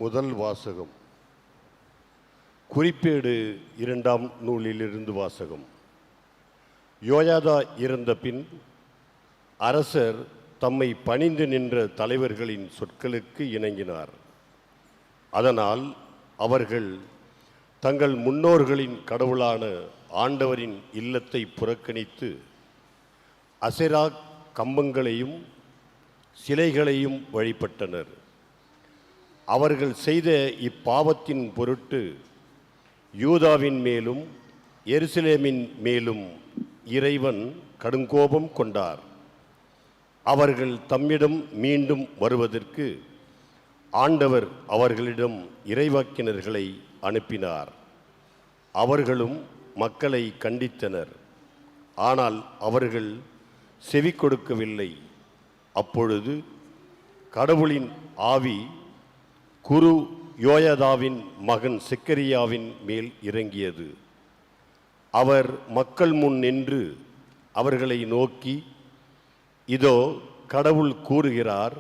முதல் வாசகம் குறிப்பேடு 2ஆம் நூலிலிருந்து வாசகம். யோயாதா இறந்த பின் அரசர் தம்மை பணிந்து நின்ற தலைவர்களின் சொற்களுக்கு இணங்கினார். அதனால் அவர்கள் தங்கள் முன்னோர்களின் கடவுளான ஆண்டவரின் இல்லத்தை புறக்கணித்து அசெரா கம்பங்களையும் சிலைகளையும் வழிபட்டனர். அவர்கள் செய்த இப்பாவத்தின் பொருட்டு யூதாவின் மேலும் எருசலேமின் மேலும் இறைவன் கடுங்கோபம் கொண்டார். அவர்கள் தம்மிடம் மீண்டும் வருவதற்கு ஆண்டவர் அவர்களிடம் இறைவாக்கினர்களை அனுப்பினார். அவர்களும் மக்களை கண்டித்தனர். ஆனால் அவர்கள் செவி கொடுக்கவில்லை. அப்பொழுது கடவுளின் ஆவி குரு யோயாதாவின் மகன் செக்கரியாவின் மேல் இறங்கியது. அவர் மக்கள் முன் நின்று அவர்களை நோக்கி, இதோ கடவுள் கூறுகிறார்,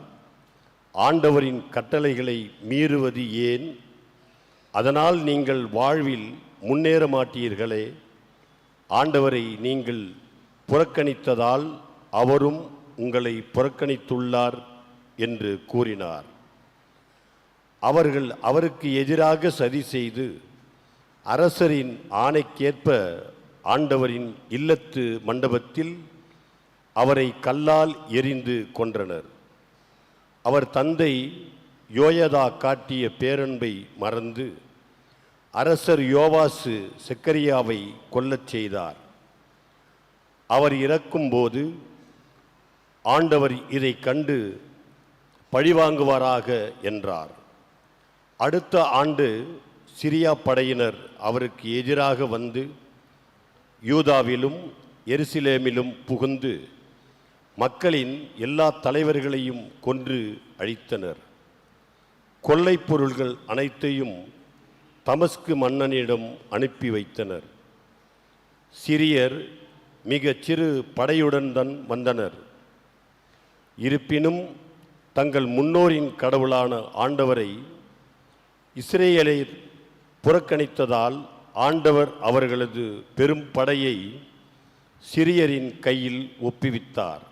ஆண்டவரின் கட்டளைகளை மீறுவது ஏன்? அதனால் நீங்கள் வாழ்வில் முன்னேற மாட்டீர்களே. ஆண்டவரை நீங்கள் புறக்கணித்ததால் அவரும் உங்களை புறக்கணித்துள்ளார் என்று கூறினார். அவர்கள் அவருக்கு எதிராக சதி செய்து அரசரின் ஆணைக்கேற்ப ஆண்டவரின் இல்லத்து மண்டபத்தில் அவரை கல்லால் எறிந்து கொன்றனர். அவர் தந்தை யோயாதா காட்டிய பேரன்பை மறந்து அரசர் யோவாசு செக்கரியாவை கொல்லச் செய்தார். அவர் இறக்கும்போது ஆண்டவர் இதை கண்டு பழிவாங்குவாராக என்றார். அடுத்த ஆண்டு சிரியா படையினர் அவருக்கு எதிராக வந்து யூதாவிலும் எருசலேமிலும் புகுந்து மக்களின் எல்லா தலைவர்களையும் கொன்று அழித்தனர். கொள்ளைப் பொருள்கள் அனைத்தையும் தமஸ்கு மன்னனிடம் அனுப்பி வைத்தனர். சிரியர் மிகச் சிறு படையுடன் தான் வந்தனர். இருப்பினும் தங்கள் முன்னோரின் கடவுளான ஆண்டவரை இஸ்ரேலை புறக்கணித்ததால் ஆண்டவர் அவர்களது பெரும் படையை சிரியரின் கையில் ஒப்புவித்தார்.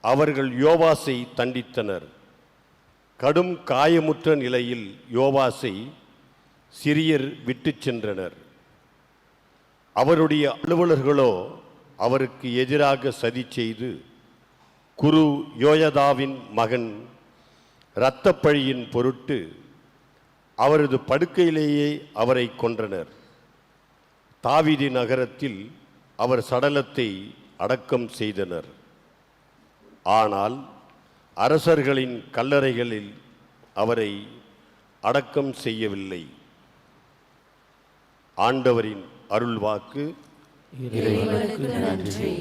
அவர்கள் யோவாசை தண்டித்தனர். கடும் காயமுற்ற நிலையில் யோவாசை சிரியர் விட்டு சென்றனர். அவருடைய அலுவலர்களோ அவருக்கு எதிராக சதி செய்து குரு யோயாதாவின் மகன் இரத்தப்பழியின் பொருட்டு அவரது படுக்கையிலேயே அவரை கொன்றனர். தாவீது நகரத்தில் அவர் சடலத்தை அடக்கம் செய்தனர். ஆனால் அரசர்களின் கல்லறைகளில் அவரை அடக்கம் செய்யவில்லை. ஆண்டவரின் அருள்வாக்கு. இறைவனுக்கு நன்றி.